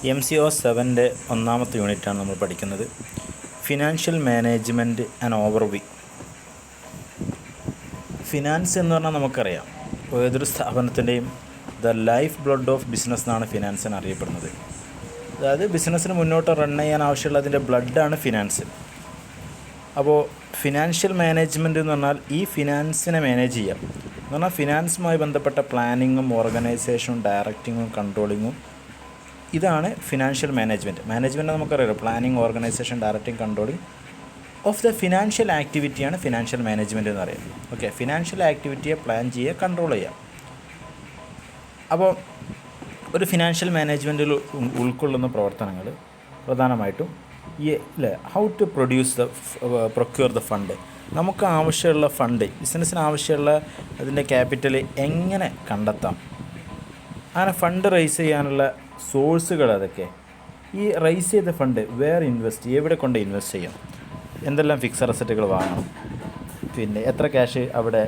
MCO 7 ഒന്നാമത്തെ യൂണിറ്റാണ് നമ്മൾ പഠിക്കുന്നത്. Financial management and overview. Finance എന്ന് പറഞ്ഞാൽ നമുക്കറിയാം, ഏതൊരു സ്ഥാപനത്തിൻ്റെയും ലൈഫ് ബ്ലഡ് ഓഫ് ബിസിനസ് എന്നാണ് ഫിനാൻസിന് അറിയപ്പെടുന്നത്. അതായത് ബിസിനസ്സിന് മുന്നോട്ട് റൺ ചെയ്യാൻ ആവശ്യമുള്ള അതിൻ്റെ ബ്ലഡാണ് ഫിനാൻസ്. അപ്പോൾ ഫിനാൻഷ്യൽ മാനേജ്മെൻറ്റ് എന്ന് പറഞ്ഞാൽ ഈ ഫിനാൻസിനെ മാനേജ് ചെയ്യാം എന്ന് പറഞ്ഞാൽ ഫിനാൻസുമായി ബന്ധപ്പെട്ട പ്ലാനിങ്ങും ഓർഗനൈസേഷനും ഡയറക്റ്റിങ്ങും കൺട്രോളിങ്ങും ഇതാണ് ഫിനാൻഷ്യൽ മാനേജ്മെൻറ്റ് നമുക്കറിയാം. Planning, organisation, directing, controlling of the financial ആക്ടിവിറ്റിയാണ് ഫിനാൻഷ്യൽ മാനേജ്മെൻറ്റ് എന്ന് പറയുന്നത്. ഓക്കെ, ഫിനാൻഷ്യൽ ആക്ടിവിറ്റിയെ പ്ലാൻ ചെയ്യുക, കൺട്രോൾ ചെയ്യുക. അപ്പോൾ ഒരു ഫിനാൻഷ്യൽ മാനേജ്മെൻറ്റിൽ ഉൾക്കൊള്ളുന്ന പ്രവർത്തനങ്ങൾ പ്രധാനമായിട്ടും how to procure the fund. നമുക്ക് ആവശ്യമുള്ള ഫണ്ട്, ബിസിനസ്സിന് ആവശ്യമുള്ള അതിൻ്റെ ക്യാപിറ്റൽ എങ്ങനെ കണ്ടെത്താം, അങ്ങനെ ഫണ്ട് റൈസ് ചെയ്യാനുള്ള സോഴ്സുകൾ അതൊക്കെ, ഈ റൈസ് ചെയ്ത ഫണ്ട് വേറെ ഇൻവെസ്റ്റ്, എവിടെ കൊണ്ട് ഇൻവെസ്റ്റ് ചെയ്യാം, എന്തെല്ലാം ഫിക്സഡ് അസറ്റുകൾ വാങ്ങണം, പിന്നെ എത്ര ക്യാഷ് അവിടെ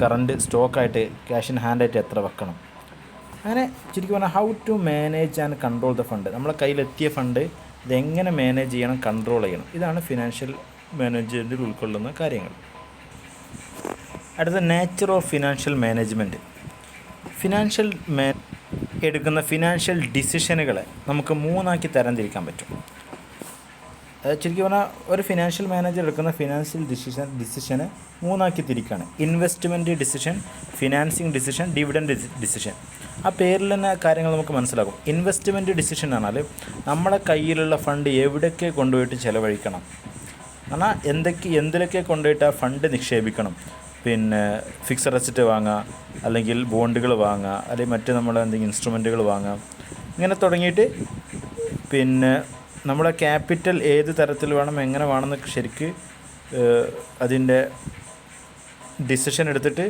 കറൻറ്റ് സ്റ്റോക്കായിട്ട് ക്യാഷ് ഇൻ ഹാൻഡായിട്ട് എത്ര വെക്കണം, അങ്ങനെ ശരിക്കും പറഞ്ഞാൽ how to manage and control the fund. നമ്മളെ കയ്യിലെത്തിയ ഫണ്ട് ഇതെങ്ങനെ മാനേജ് ചെയ്യണം, കൺട്രോൾ ചെയ്യണം. ഇതാണ് ഫിനാൻഷ്യൽ മാനേജ്മെൻറ്റിൽ ഉൾക്കൊള്ളുന്ന കാര്യങ്ങൾ. അടുത്ത നേച്ചർ ഓഫ് ഫിനാൻഷ്യൽ മാനേജ്മെൻറ്റ്. എടുക്കുന്ന ഫിനാൻഷ്യൽ ഡിസിഷനുകളെ നമുക്ക് മൂന്നാക്കി തരംതിരിക്കാൻ പറ്റും. ശരിക്കും പറഞ്ഞാൽ ഒരു ഫിനാൻഷ്യൽ മാനേജർ എടുക്കുന്ന ഫിനാൻഷ്യൽ ഡിസിഷനെ മൂന്നാക്കി തിരിക്കുകയാണ്. Investment decision, financing decision, dividend decision. ആ പേരിൽ തന്നെ കാര്യങ്ങൾ നമുക്ക് മനസ്സിലാകും. ഇൻവെസ്റ്റ്മെൻറ്റ് ഡിസിഷൻ എന്ന് പറഞ്ഞാൽ നമ്മളെ കയ്യിലുള്ള ഫണ്ട് എവിടെയൊക്കെ കൊണ്ടുപോയിട്ട് ചിലവഴിക്കണം, എന്നാൽ എന്തിലൊക്കെ കൊണ്ടുപോയിട്ട് ആ ഫണ്ട് നിക്ഷേപിക്കണം. പിന്നെ ഫിക്സഡ് അസറ്റ് വാങ്ങുക, അല്ലെങ്കിൽ ബോണ്ടുകൾ വാങ്ങുക, അല്ലെങ്കിൽ മറ്റ് നമ്മൾ എന്തെങ്കിലും ഇൻസ്ട്രുമെൻറ്റുകൾ വാങ്ങുക, ഇങ്ങനെ തുടങ്ങിയിട്ട് പിന്നെ നമ്മുടെ ക്യാപിറ്റൽ ഏത് തരത്തിൽ വേണം, എങ്ങനെ വേണമെന്നൊക്കെ ശരിക്ക് അതിൻ്റെ ഡിസിഷൻ എടുത്തിട്ട്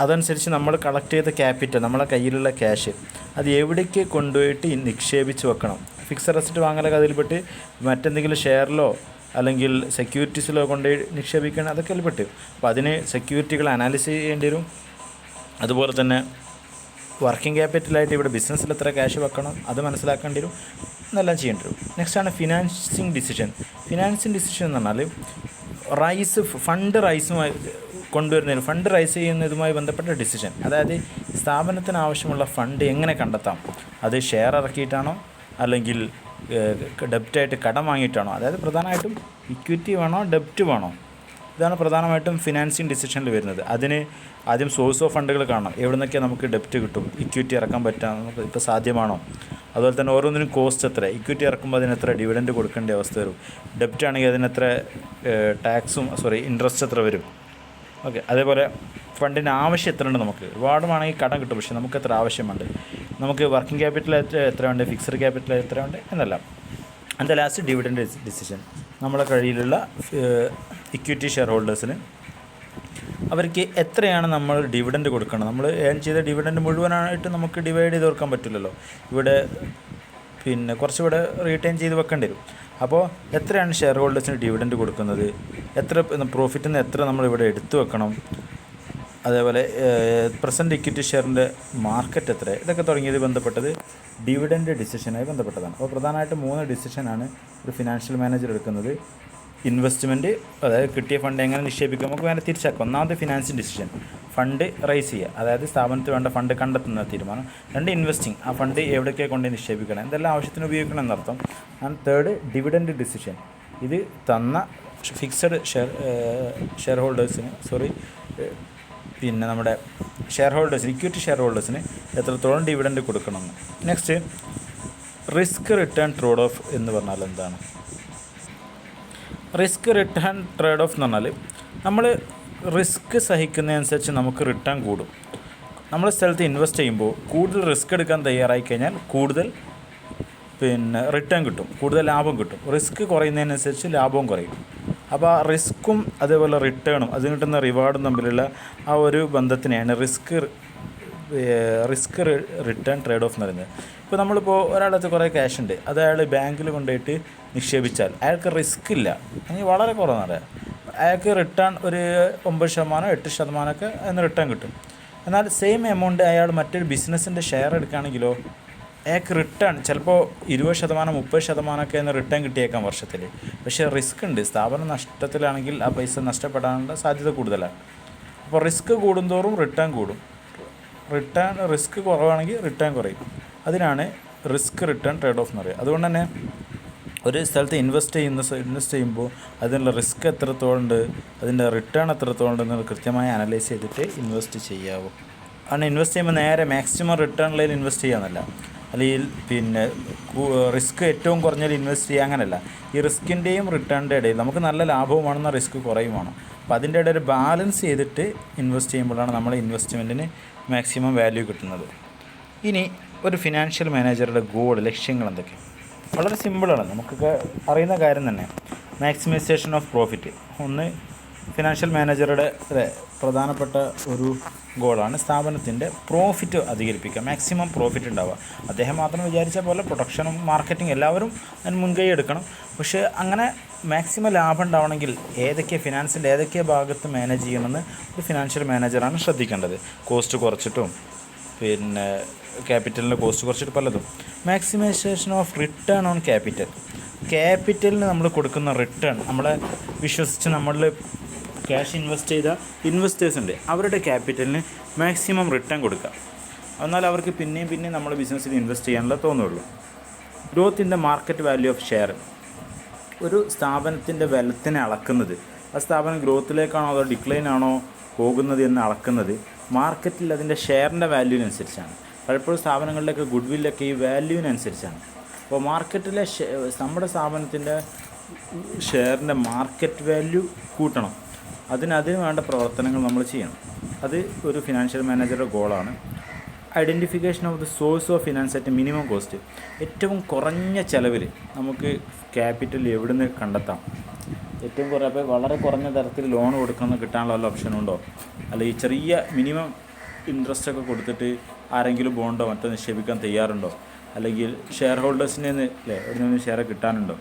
അതനുസരിച്ച് നമ്മൾ കളക്ട് ചെയ്ത ക്യാപിറ്റൽ, നമ്മളെ കയ്യിലുള്ള ക്യാഷ് അത് എവിടേക്ക് കൊണ്ടുപോയിട്ട് നിക്ഷേപിച്ച് വെക്കണം. ഫിക്സഡ് അസറ്റ് വാങ്ങലൊക്കെ അതിൽപ്പെട്ട്, മറ്റെന്തെങ്കിലും ഷെയറിലോ അല്ലെങ്കിൽ സെക്യൂരിറ്റീസിലോ കൊണ്ട് നിക്ഷേപിക്കണം, അതൊക്കെ അതിൽപ്പെട്ട്. അപ്പോൾ അതിന് സെക്യൂരിറ്റികൾ അനാലിസിസ് ചെയ്യേണ്ടി വരും. അതുപോലെ തന്നെ വർക്കിംഗ് ക്യാപിറ്റലായിട്ട് ഇവിടെ ബിസിനസ്സിൽ എത്ര ക്യാഷ് വെക്കണം അത് മനസ്സിലാക്കേണ്ടി വരും, എന്നെല്ലാം ചെയ്യേണ്ടി വരും. നെക്സ്റ്റാണ് ഫിനാൻസിങ് ഡിസിഷൻ. ഫിനാൻസിങ് ഡിസിഷൻ എന്ന് പറഞ്ഞാൽ ഫണ്ട് റൈസ് ചെയ്യുന്നതുമായി ബന്ധപ്പെട്ട ഡിസിഷൻ. അതായത് സ്ഥാപനത്തിന് ആവശ്യമുള്ള ഫണ്ട് എങ്ങനെ കണ്ടെത്താം, അത് ഷെയർ ഇറക്കിയിട്ടാണോ അല്ലെങ്കിൽ ഡെപ്റ്റായിട്ട് കടം വാങ്ങിയിട്ടാണോ, അതായത് പ്രധാനമായിട്ടും ഇക്വിറ്റി വേണോ ഡെപ്റ്റ് വേണോ, ഇതാണ് പ്രധാനമായിട്ടും ഫിനാൻസിങ് ഡിസിഷനിൽ വരുന്നത്. അതിന് ആദ്യം സോഴ്സ് ഓഫ് ഫണ്ടുകൾ കാണണം, എവിടെ നിന്നൊക്കെ നമുക്ക് ഡെപ്റ്റ് കിട്ടും, ഇക്വിറ്റി ഇറക്കാൻ പറ്റാം, നമുക്ക് ഇപ്പോൾ സാധ്യമാണോ. അതുപോലെ തന്നെ ഓരോന്നിനും കോസ്റ്റ് എത്ര, ഇക്വിറ്റി ഇറക്കുമ്പോൾ അതിനെത്ര ഡിവിഡൻഡ് കൊടുക്കേണ്ട അവസ്ഥ വരും, ഡെപ്റ്റ് ആണെങ്കിൽ അതിനെത്ര ഇൻട്രസ്റ്റ് എത്ര വരും. ഓക്കെ, അതേപോലെ ഫണ്ടിന് ആവശ്യം എത്ര ഉണ്ട്, നമുക്ക് ഒരുപാട് വേണമെങ്കിൽ കടം കിട്ടും, പക്ഷേ നമുക്ക് എത്ര ആവശ്യമുണ്ട്, നമുക്ക് വർക്കിംഗ് ക്യാപിറ്റൽ എത്ര ഉണ്ട്, ഫിക്സഡ് ക്യാപിറ്റൽ എത്ര ഉണ്ട് എന്നെല്ലാം. അതിൻ്റെ ലാസ്റ്റ് ഡിവിഡൻഡ് ഡിസിഷൻ. നമ്മുടെ കയ്യിലുള്ള ഇക്വിറ്റി ഷെയർ ഹോൾഡേഴ്സിന് അവർക്ക് എത്രയാണ് നമ്മൾ ഡിവിഡൻഡ് കൊടുക്കണം. നമ്മൾ ഏൺ ചെയ്ത ഡിവിഡൻഡ് മുഴുവനായിട്ട് നമുക്ക് ഡിവൈഡ് ചെയ്ത് കൊടുക്കാൻ പറ്റില്ലല്ലോ, ഇവിടെ പിന്നെ കുറച്ചുകൂടെ റീറ്റെയിൻ ചെയ്ത് വെക്കേണ്ടി വരും. അപ്പോൾ എത്രയാണ് ഷെയർ ഹോൾഡേഴ്സിന് ഡിവിഡൻഡ് കൊടുക്കുന്നത്, എത്ര പ്രോഫിറ്റിൽ നിന്ന് എത്ര നമ്മളിവിടെ എടുത്തു വെക്കണം, അതേപോലെ പ്രസൻറ്റ് ഇക്വിറ്റി ഷെയറിൻ്റെ മാർക്കറ്റ് എത്ര, ഇതൊക്കെ തുടങ്ങിയത് ബന്ധപ്പെട്ടത് ഡിവിഡൻഡ് ഡിസിഷനായി ബന്ധപ്പെട്ടതാണ്. അപ്പോൾ പ്രധാനമായിട്ടും 3 ഡിസിഷനാണ് ഒരു ഫിനാൻഷ്യൽ മാനേജർ എടുക്കുന്നത്. ഇൻവെസ്റ്റ്മെൻറ്റ്, അതായത് കിട്ടിയ ഫണ്ട് എങ്ങനെ നിക്ഷേപിക്കും, നമുക്ക് വേറെ തിരിച്ചാക്കാം. ഒന്നാമത്തെ ഫിനാൻഷ്യൽ ഡിസിഷൻ, ഫണ്ട് റൈസ് ചെയ്യുക, അതായത് സ്ഥാപനത്തിൽ വേണ്ട ഫണ്ട് കണ്ടെത്തുന്ന തീരുമാനം. 2 ഇൻവെസ്റ്റിംഗ്, ആ ഫണ്ട് എവിടേക്ക് കൊണ്ട് നിക്ഷേപിക്കണം, എന്തെല്ലാം ആവശ്യത്തിന് ഉപയോഗിക്കണം എന്നർത്ഥം. ആൻഡ് 3 ഡിവിഡൻഡ് ഡിസിഷൻ, ഇത് തന്ന ഫിക്സഡ് ഷെയർ ഹോൾഡേഴ്സിന് പിന്നെ നമ്മുടെ ഷെയർ ഹോൾഡേഴ്സിന്, ഇക്വിറ്റി ഷെയർ ഹോൾഡേഴ്സിന് എത്രത്തോളം ഡിവിഡൻഡ് കൊടുക്കണമെന്ന്. Next risk return trade off എന്ന് പറഞ്ഞാൽ എന്താണ്? റിസ്ക് റിട്ടേൺ ട്രേഡ് ഓഫ് എന്ന് പറഞ്ഞാൽ നമ്മൾ റിസ്ക് സഹിക്കുന്നതനുസരിച്ച് നമുക്ക് റിട്ടേൺ കൂടും. നമ്മൾ സ്ഥലത്ത് ഇൻവെസ്റ്റ് ചെയ്യുമ്പോൾ കൂടുതൽ റിസ്ക് എടുക്കാൻ തയ്യാറായി കഴിഞ്ഞാൽ കൂടുതൽ പിന്നെ റിട്ടേൺ കിട്ടും, കൂടുതൽ ലാഭം കിട്ടും. റിസ്ക് കുറയുന്നതിനനുസരിച്ച് ലാഭവും കുറയും. അപ്പോൾ ആ റിസ്ക്കും അതേപോലെ റിട്ടേണും അതിന് കിട്ടുന്ന റിവാർഡും തമ്മിലുള്ള ആ ഒരു ബന്ധത്തിനെയാണ് റിസ്ക് റിട്ടേൺ ട്രേഡ് ഓഫ് എന്ന് പറയുന്നത്. ഇപ്പോൾ നമ്മളിപ്പോൾ ഒരാളടുത്ത് കുറേ ക്യാഷ് ഉണ്ട്, അത് അയാൾ ബാങ്കിൽ കൊണ്ടുപോയിട്ട് നിക്ഷേപിച്ചാൽ അയാൾക്ക് റിസ്ക് ഇല്ല, അല്ലെങ്കിൽ വളരെ കുറവെന്ന് പറയാം. അയാൾക്ക് റിട്ടേൺ ഒരു 9%, 8% അതിന് റിട്ടേൺ കിട്ടും. എന്നാൽ സെയിം എമൗണ്ട് അയാൾ മറ്റൊരു ബിസിനസ്സിൻ്റെ ഷെയർ എടുക്കുകയാണെങ്കിലോ അയാൾക്ക് റിട്ടേൺ ചിലപ്പോൾ 20%, 30% എന്ന് റിട്ടേൺ കിട്ടിയേക്കാം വർഷത്തിൽ. പക്ഷേ റിസ്ക് ഉണ്ട്. സ്ഥാപനം നഷ്ടത്തിലാണെങ്കിൽ ആ പൈസ നഷ്ടപ്പെടാനുള്ള സാധ്യത കൂടുതലാണ്. അപ്പോൾ റിസ്ക് കൂടുന്തോറും റിട്ടേൺ കൂടും. റിസ്ക് കുറവാണെങ്കിൽ റിട്ടേൺ കുറയും. അതിനാണ് റിസ്ക് റിട്ടേൺ ട്രേഡ് ഓഫ് എന്ന് പറയുക. അതുകൊണ്ട് തന്നെ ഒരു സ്ഥലത്ത് ഇൻവെസ്റ്റ് ചെയ്യുമ്പോൾ അതിനുള്ള റിസ്ക് എത്രത്തോളം ഉണ്ട്, അതിൻ്റെ റിട്ടേൺ എത്രത്തോളം ഉണ്ടെന്ന് കൃത്യമായി അനലൈസ് ചെയ്തിട്ട് ഇൻവെസ്റ്റ് ചെയ്യാവൂ. കാരണം ഇൻവെസ്റ്റ് ചെയ്യുമ്പോൾ നേരെ മാക്സിമം റിട്ടേണിൽ ഇൻവെസ്റ്റ് ചെയ്യാമെന്നല്ല, അല്ലെങ്കിൽ റിസ്ക് ഏറ്റവും കുറഞ്ഞതിൽ ഇൻവെസ്റ്റ് ചെയ്യുക അങ്ങനെയല്ല. ഈ റിസ്കിൻ്റെയും റിട്ടേണിൻ്റെ ഇടയിൽ നമുക്ക് നല്ല ലാഭവുമാണെന്ന റിസ്ക് കുറയുമാണ്. അപ്പോൾ അതിൻ്റെ ഇടയിൽ ബാലൻസ് ചെയ്തിട്ട് ഇൻവെസ്റ്റ് ചെയ്യുമ്പോഴാണ് നമ്മുടെ ഇൻവെസ്റ്റ്മെൻറ്റിന് മാക്സിമം വാല്യൂ കിട്ടുന്നത്. ഇനി ഒരു ഫിനാൻഷ്യൽ മാനേജറുടെ ലക്ഷ്യങ്ങൾ എന്തൊക്കെ? വളരെ സിമ്പിളാണ്, നമുക്കൊക്കെ അറിയുന്ന കാര്യം തന്നെ. മാക്സിമൈസേഷൻ ഓഫ് പ്രോഫിറ്റ് ഒന്ന് ഫിനാൻഷ്യൽ മാനേജറുടെ പ്രധാനപ്പെട്ട ഒരു ഗോളാണ്. സ്ഥാപനത്തിൻ്റെ പ്രോഫിറ്റ് അധികരിപ്പിക്കുക, മാക്സിമം പ്രോഫിറ്റ് ഉണ്ടാവുക. അദ്ദേഹം മാത്രം വിചാരിച്ച പോലെ പ്രൊഡക്ഷനും മാർക്കറ്റിംഗ് എല്ലാവരും അതിന് മുൻകൈ എടുക്കണം. പക്ഷേ അങ്ങനെ മാക്സിമം ലാഭം ഉണ്ടാവണമെങ്കിൽ ഫിനാൻസിൻ്റെ ഏതൊക്കെ ഭാഗത്ത് മാനേജ് ചെയ്യണമെന്ന് ഒരു ഫിനാൻഷ്യൽ മാനേജറാണ് ശ്രദ്ധിക്കേണ്ടത്. കോസ്റ്റ് കുറച്ചിട്ടും ക്യാപിറ്റലിൻ്റെ കോസ്റ്റ് കുറച്ചിട്ട് പലതും. മാക്സിമൈസേഷൻ ഓഫ് റിട്ടേൺ ഓൺ ക്യാപിറ്റലിന് നമ്മൾ കൊടുക്കുന്ന റിട്ടേൺ, നമ്മളെ വിശ്വസിച്ച് നമ്മളിൽ ക്യാഷ് ഇൻവെസ്റ്റ് ചെയ്ത ഇൻവെസ്റ്റേഴ്സ് ഉണ്ട്, അവരുടെ ക്യാപിറ്റലിന് മാക്സിമം റിട്ടേൺ കൊടുക്കുക. എന്നാൽ അവർക്ക് പിന്നെയും നമ്മുടെ ബിസിനസ്സിൽ ഇൻവെസ്റ്റ് ചെയ്യാനുള്ള തോന്നുള്ളൂ. Growth in the market value of share, ഒരു സ്ഥാപനത്തിൻ്റെ വെൽത്തിനെ അളക്കുന്നത്, ആ സ്ഥാപനം ഗ്രോത്തിലേക്കാണോ അതോ ഡിക്ലൈൻ ആണോ പോകുന്നത് എന്ന് അളക്കുന്നത് മാർക്കറ്റിൽ അതിൻ്റെ ഷെയറിൻ്റെ വാല്യൂവിനനുസരിച്ചാണ്. പലപ്പോഴും സ്ഥാപനങ്ങളിലൊക്കെ ഗുഡ് വില്ലൊക്കെ ഈ വാല്യൂവിനനുസരിച്ചാണ്. അപ്പോൾ മാർക്കറ്റിലെ നമ്മുടെ സ്ഥാപനത്തിൻ്റെ ഷെയറിൻ്റെ മാർക്കറ്റ് വാല്യൂ കൂട്ടണം. അതിന് വേണ്ട പ്രവർത്തനങ്ങൾ നമ്മൾ ചെയ്യണം. അത് ഒരു ഫിനാൻഷ്യൽ മാനേജറുടെ ഗോളാണ്. Identification of the source of finance at minimum cost, ഏറ്റവും കുറഞ്ഞ ചിലവിൽ നമുക്ക് ക്യാപിറ്റൽ എവിടെ നിന്ന് കണ്ടെത്താം. ഏറ്റവും അപ്പോൾ വളരെ കുറഞ്ഞ തരത്തിൽ ലോൺ കൊടുക്കണമെന്ന് കിട്ടാനുള്ള വല്ല ഓപ്ഷനുണ്ടോ, അല്ലെങ്കിൽ ചെറിയ മിനിമം ഇൻട്രസ്റ്റൊക്കെ കൊടുത്തിട്ട് ആരെങ്കിലും ബോണ്ടോ മറ്റോ നിക്ഷേപിക്കാൻ തയ്യാറുണ്ടോ, അല്ലെങ്കിൽ ഷെയർ ഹോൾഡേഴ്സിന് ഒരു ഷെയർ കിട്ടാനുണ്ടോ.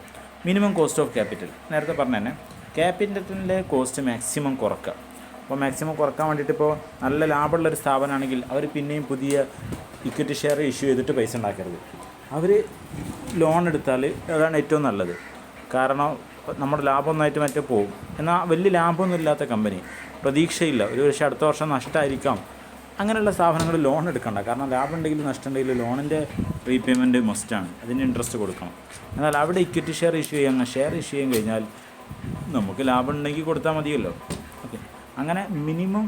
മിനിമം കോസ്റ്റ് ഓഫ് ക്യാപിറ്റൽ, നേരത്തെ പറഞ്ഞ തന്നെ ക്യാപിറ്റലിൻ്റെ കോസ്റ്റ് മാക്സിമം കുറക്കുക. അപ്പോൾ മാക്സിമം കുറക്കാൻ വേണ്ടിയിട്ട് ഇപ്പോൾ നല്ല ലാഭമുള്ളൊരു സ്ഥാപനമാണെങ്കിൽ അവർ പിന്നെയും പുതിയ ഇക്വിറ്റി ഷെയർ ഇഷ്യൂ ചെയ്തിട്ട് പൈസ ഉണ്ടാക്കരുത്. അവർ ലോൺ എടുത്താൽ അതാണ് ഏറ്റവും നല്ലത്. കാരണം നമ്മുടെ ലാഭം ഒന്നായിട്ട് മറ്റേ പോകും. എന്നാൽ വലിയ ലാഭമൊന്നും ഇല്ലാത്ത കമ്പനി, പ്രതീക്ഷയില്ല, ഒരു പക്ഷേ അടുത്ത വർഷം നഷ്ടമായിരിക്കാം, അങ്ങനെയുള്ള സ്ഥാപനങ്ങൾ ലോൺ എടുക്കണ്ട. കാരണം ലാഭം ഉണ്ടെങ്കിലും നഷ്ടം ഉണ്ടെങ്കിലും ലോണിൻ്റെ റീപേയ്മെൻറ്റ് മസ്റ്റാണ്, അതിന് ഇൻട്രസ്റ്റ് കൊടുക്കണം. എന്നാൽ അവിടെ ഇക്വിറ്റി ഷെയർ ഇഷ്യൂ ചെയ്യാൻ കഴിഞ്ഞാൽ നമുക്ക് ലാഭം ഉണ്ടെങ്കിൽ കൊടുത്താൽ മതിയല്ലോ. ഓക്കെ, അങ്ങനെ minimum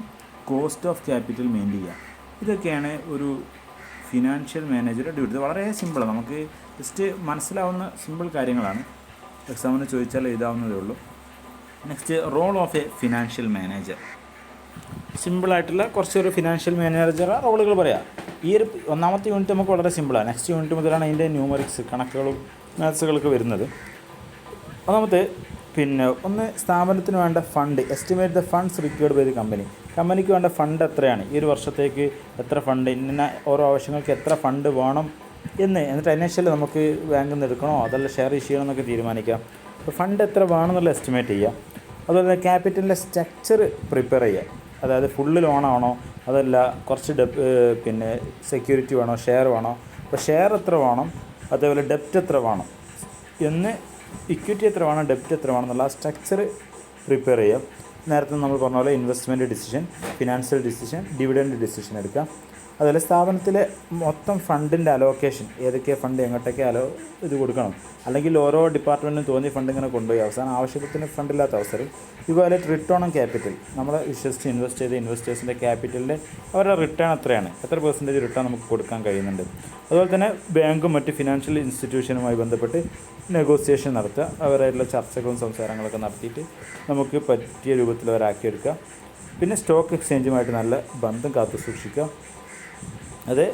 cost of capital maintain ചെയ്യുക. ഇതൊക്കെയാണ് ഒരു ഫിനാൻഷ്യൽ മാനേജറുടെ ഡ്യൂട്ടി. വളരെ സിമ്പിളാണ്, നമുക്ക് ജസ്റ്റ് മനസ്സിലാവുന്ന സിമ്പിൾ കാര്യങ്ങളാണ്. എക്സാമിന് ചോദിച്ചാൽ എഴുതാവുന്നതേ ഉള്ളൂ. Next, role of a financial manager. സിമ്പിളായിട്ടുള്ള കുറച്ചൊരു ഫിനാൻഷ്യൽ മാനേജർ റോളുകൾ പറയാം. ഈ ഒരു ഒന്നാമത്തെ യൂണിറ്റ് നമുക്ക് വളരെ സിമ്പിളാണ്. നെക്സ്റ്റ് യൂണിറ്റ് മുതലാണ് അതിൻ്റെ ന്യൂമറിക്സ്, കണക്കുകളും മാത്സുകളൊക്കെ വരുന്നത്. ഒന്നാമത്തെ ഒന്ന് സ്ഥാപനത്തിന് വേണ്ട fund, estimate the funds required by the കമ്പനിക്ക് വേണ്ട ഫണ്ട് എത്രയാണ്, ഈ ഒരു വർഷത്തേക്ക് എത്ര ഫണ്ട്, ഇന്ന ഓരോ ആവശ്യങ്ങൾക്ക് എത്ര ഫണ്ട് വേണം എന്നിട്ട് അതിനനുസരിച്ച് നമുക്ക് ബാങ്കിൽ നിന്ന് എടുക്കണോ അതല്ല ഷെയർ ഇഷ്യൂ ചെയ്യണമെന്നൊക്കെ തീരുമാനിക്കാം. അപ്പോൾ ഫണ്ട് എത്ര വേണമെന്നുള്ള എസ്റ്റിമേറ്റ് ചെയ്യുക. അതുപോലെ ക്യാപിറ്റലിൻ്റെ സ്ട്രക്ചർ പ്രിപ്പയർ ചെയ്യുക. അതായത് ഫുള്ള് ലോണാണോ അതല്ല കുറച്ച് സെക്യൂരിറ്റി വേണോ, ഷെയർ വേണോ, അപ്പോൾ ഷെയർ എത്ര വേണം, അതേപോലെ ഡെപ്റ്റ് എത്ര വേണം ഇക്വിറ്റി എത്ര വേണം, ഡെപ്റ്റ് എത്ര വേണം എന്നുള്ള സ്ട്രക്ചർ പ്രിപ്പയർ ചെയ്യുക. നേരത്തെ നമ്മൾ പറഞ്ഞ പോലെ investment decision, financial decision, dividend decision എടുക്കുക. അതുപോലെ സ്ഥാപനത്തിലെ മൊത്തം ഫണ്ടിൻ്റെ അലോക്കേഷൻ, ഏതൊക്കെ ഫണ്ട് എങ്ങോട്ടൊക്കെ ഇത് കൊടുക്കണം, അല്ലെങ്കിൽ ഓരോ ഡിപ്പാർട്ട്മെൻറ്റിനും തോന്നിയ ഫണ്ട് ഇങ്ങനെ കൊണ്ടുപോയി അവസാനം ആവശ്യത്തിന് ഫണ്ടില്ലാത്ത അവസരം. ഇതുപോലെ റിട്ടേൺ ഓൺ ക്യാപിറ്റൽ, നമ്മൾ വിശ്വസിച്ച് ഇൻവെസ്റ്റ് ചെയ്ത ഇൻവെസ്റ്റേഴ്സിൻ്റെ ക്യാപിറ്റലിൻ്റെ അവരുടെ റിട്ടേൺ എത്രയാണ്, എത്ര പെർസെൻറ്റേജ് റിട്ടേൺ നമുക്ക് കൊടുക്കാൻ കഴിയുന്നുണ്ട്. അതുപോലെ തന്നെ ബാങ്കും മറ്റ് ഫിനാൻഷ്യൽ ഇൻസ്റ്റിറ്റ്യൂഷനുമായി ബന്ധപ്പെട്ട് നെഗോസിയേഷൻ നടത്തുക, അവരായിട്ടുള്ള ചർച്ചകളും സംസാരങ്ങളൊക്കെ നടത്തിയിട്ട് നമുക്ക് പറ്റിയ രൂപത്തിൽ അവരാക്കിയെടുക്കുക. പിന്നെ സ്റ്റോക്ക് എക്സ്ചേഞ്ചുമായിട്ട് നല്ല ബന്ധം കാത്തു സൂക്ഷിക്കുക. അത്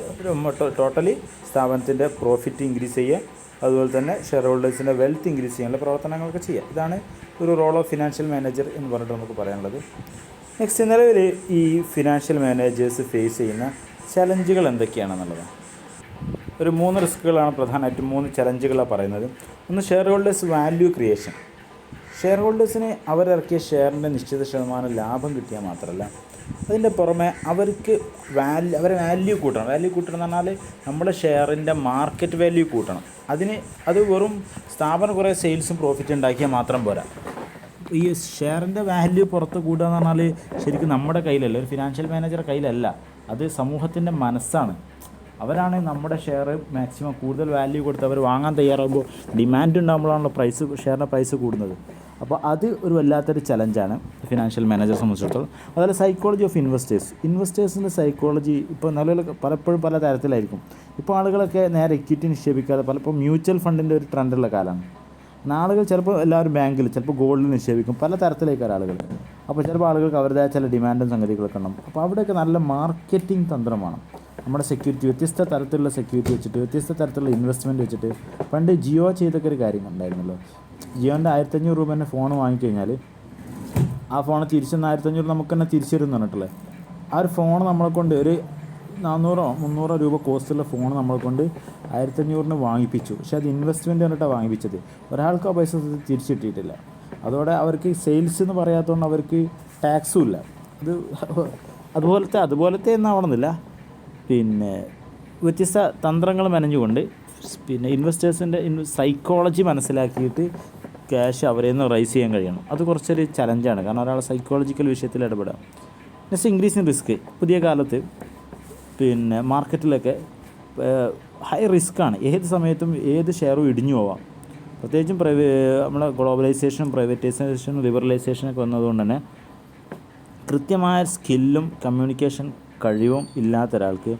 ടോട്ടലി സ്ഥാപനത്തിൻ്റെ പ്രോഫിറ്റ് ഇൻക്രീസ് ചെയ്യുക, അതുപോലെ തന്നെ ഷെയർ ഹോൾഡേഴ്സിൻ്റെ വെൽത്ത് ഇൻക്രീസ് ചെയ്യാനുള്ള പ്രവർത്തനങ്ങളൊക്കെ ചെയ്യുക. ഇതാണ് ഒരു റോൾ ഓഫ് ഫിനാൻഷ്യൽ മാനേജർ എന്ന് പറഞ്ഞിട്ട് നമുക്ക് പറയാനുള്ളത്. നെക്സ്റ്റ്, നിലവിൽ ഈ ഫിനാൻഷ്യൽ മാനേജേഴ്സ് ഫേസ് ചെയ്യുന്ന ചലഞ്ചുകൾ എന്തൊക്കെയാണെന്നുള്ളതാണ്. ഒരു 3 റിസ്ക്കുകളാണ് പ്രധാനമായിട്ടും, 3 ചലഞ്ചുകളാണ് പറയുന്നത്. ഒന്ന്, shareholders value creation. Share ഹോൾഡേഴ്സിന് അവരിറക്കിയ ഷെയറിൻ്റെ നിശ്ചിത ശതമാനം ലാഭം കിട്ടിയാൽ മാത്രമല്ല അതിൻ്റെ പുറമെ അവർക്ക് അവരെ വാല്യൂ കൂട്ടണം. വാല്യൂ കൂട്ടണം എന്ന് പറഞ്ഞാൽ നമ്മുടെ ഷെയറിൻ്റെ മാർക്കറ്റ് വാല്യൂ കൂട്ടണം. അത് വെറും സ്ഥാപനം കുറേ സെയിൽസും പ്രോഫിറ്റ് ഉണ്ടാക്കിയാൽ മാത്രം പോരാ. ഈ ഷെയറിൻ്റെ വാല്യൂ പുറത്ത് കൂടുക എന്ന് പറഞ്ഞാൽ ശരിക്കും നമ്മുടെ കയ്യിലല്ല, ഒരു ഫിനാൻഷ്യൽ മാനേജറുടെ കയ്യിലല്ല, അത് സമൂഹത്തിൻ്റെ മനസ്സാണ്. അവരാണ് നമ്മുടെ ഷെയർ മാക്സിമം കൂടുതൽ വാല്യൂ കൊടുത്ത് അവർ വാങ്ങാൻ തയ്യാറാകുമ്പോൾ ഡിമാൻഡ് ഉണ്ടാകുമ്പോഴാണല്ലോ ഷെയറിൻ്റെ പ്രൈസ് കൂടുന്നത്. അപ്പോൾ അത് ഒരു വല്ലാത്തൊരു ചലഞ്ചാണ് ഫിനാൻഷ്യൽ മാനേജറെ സംബന്ധിച്ചിടത്തോളം. അതുപോലെ സൈക്കോളജി ഓഫ് ഇൻവെസ്റ്റേഴ്സിൻ്റെ സൈക്കോളജി ഇപ്പോൾ നിലവിൽ പലപ്പോഴും പല തരത്തിലായിരിക്കും. ഇപ്പോൾ ആളുകളൊക്കെ നേരെ ഇക്വിറ്റി നിക്ഷേപിക്കാതെ പലപ്പോൾ മ്യൂച്വൽ ഫണ്ടിൻ്റെ ഒരു ട്രെൻഡുള്ള കാലമാണ്. ആളുകൾ ചിലപ്പോൾ എല്ലാവരും ബാങ്കിൽ, ചിലപ്പോൾ ഗോൾഡിൽ നിക്ഷേപിക്കും, പല തരത്തിലേക്കാണ് ആളുകൾ. അപ്പോൾ ചിലപ്പോൾ ആളുകൾക്ക് അവരുടേതായ ചില ഡിമാൻഡും സംഗതികളൊക്കെ ഉണ്ടാകും. അപ്പോൾ അവിടെയൊക്കെ നല്ല മാർക്കറ്റിംഗ് തന്ത്രമാണ്. നമ്മുടെ സെക്യൂരിറ്റി, വ്യത്യസ്ത തരത്തിലുള്ള സെക്യൂരിറ്റി വെച്ചിട്ട്, വ്യത്യസ്ത തരത്തിലുള്ള ഇൻവെസ്റ്റ്മെൻറ്റ് വെച്ചിട്ട്, പണ്ട് ജിയോ ചെയ്തൊക്കെ ഒരു കാര്യം ഉണ്ടായിരുന്നല്ലോ. ജിയോൻ്റെ 1500 രൂപ തന്നെ ഫോൺ വാങ്ങിക്കഴിഞ്ഞാൽ ആ ഫോൺ തിരിച്ച് 1500 നമുക്ക് തന്നെ തിരിച്ചു തരും എന്ന് പറഞ്ഞിട്ടുള്ളത്. ആ ഒരു ഫോൺ നമ്മളെ കൊണ്ട് ഒരു 400-300 രൂപ കോസ്റ്റുള്ള ഫോൺ നമ്മളെ കൊണ്ട് 1500 വാങ്ങിപ്പിച്ചു. പക്ഷേ അത് ഇൻവെസ്റ്റ്മെൻറ്റ് പറഞ്ഞിട്ടാണ് വാങ്ങിപ്പിച്ചത്. ഒരാൾക്ക് ആ പൈസ തിരിച്ചു കിട്ടിയിട്ടില്ല. അതോടെ അവർക്ക് സെയിൽസ് എന്ന് പറയാത്തതുകൊണ്ട് അവർക്ക് ടാക്സും ഇല്ല. അതുപോലത്തെ എന്നാവണമെന്നില്ല. പിന്നെ വ്യത്യസ്ത തന്ത്രങ്ങൾ മെനഞ്ഞുകൊണ്ട് പിന്നെ ഇൻവെസ്റ്റേഴ്സിൻ്റെ സൈക്കോളജി മനസ്സിലാക്കിയിട്ട് ക്യാഷ് അവരെ നിന്ന് റൈസ് ചെയ്യാൻ കഴിയണം. അത് കുറച്ചൊരു ചലഞ്ചാണ്. കാരണം ഒരാൾ സൈക്കോളജിക്കൽ വിഷയത്തിൽ ഇടപെടാം. Next increasing risk. പുതിയ കാലത്ത് പിന്നെ മാർക്കറ്റിലൊക്കെ ഹൈ റിസ്ക്കാണ്. ഏത് സമയത്തും ഏത് ഷെയറും ഇടിഞ്ഞു പോവാം. പ്രത്യേകിച്ചും നമ്മളെ ഗ്ലോബലൈസേഷനും പ്രൈവറ്റൈസേഷനും ലിബറലൈസേഷനൊക്കെ വന്നതുകൊണ്ട് തന്നെ കൃത്യമായ സ്കില്ലും കമ്മ്യൂണിക്കേഷൻ കഴിവും ഇല്ലാത്ത ഒരാൾക്ക്,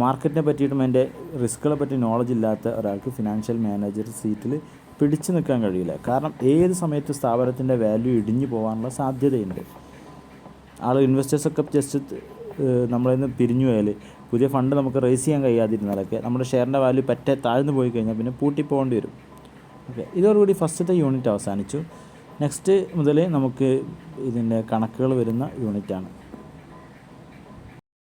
മാർക്കറ്റിനെ പറ്റിയിട്ടും അതിൻ്റെ റിസ്ക്കുകളെ പറ്റി നോളജ് ഇല്ലാത്ത ഒരാൾക്ക് ഫിനാൻഷ്യൽ മാനേജർ സീറ്റിൽ പിടിച്ചു നിൽക്കാൻ കഴിയില്ല. കാരണം ഏത് സമയത്തും സ്ഥാപനത്തിൻ്റെ വാല്യൂ ഇടിഞ്ഞു പോകാനുള്ള സാധ്യതയുണ്ട്. ഇൻവെസ്റ്റേഴ്സൊക്കെ ജസ്റ്റ് നമ്മളിൽ നിന്ന് പിരിഞ്ഞു പോയാൽ, പുതിയ ഫണ്ട് നമുക്ക് റേസ് ചെയ്യാൻ കഴിയാതിരുന്നാലൊക്കെ നമ്മുടെ ഷെയറിൻ്റെ വാല്യൂ പറ്റേ താഴ്ന്നു പോയി കഴിഞ്ഞാൽ പിന്നെ പൂട്ടിപ്പോകേണ്ടി വരും. ഓക്കെ, ഇതോടുകൂടി ഫസ്റ്റത്തെ യൂണിറ്റ് അവസാനിച്ചു. നെക്സ്റ്റ് മുതൽ നമുക്ക് ഇതിൻ്റെ കണക്കുകൾ വരുന്ന യൂണിറ്റാണ്.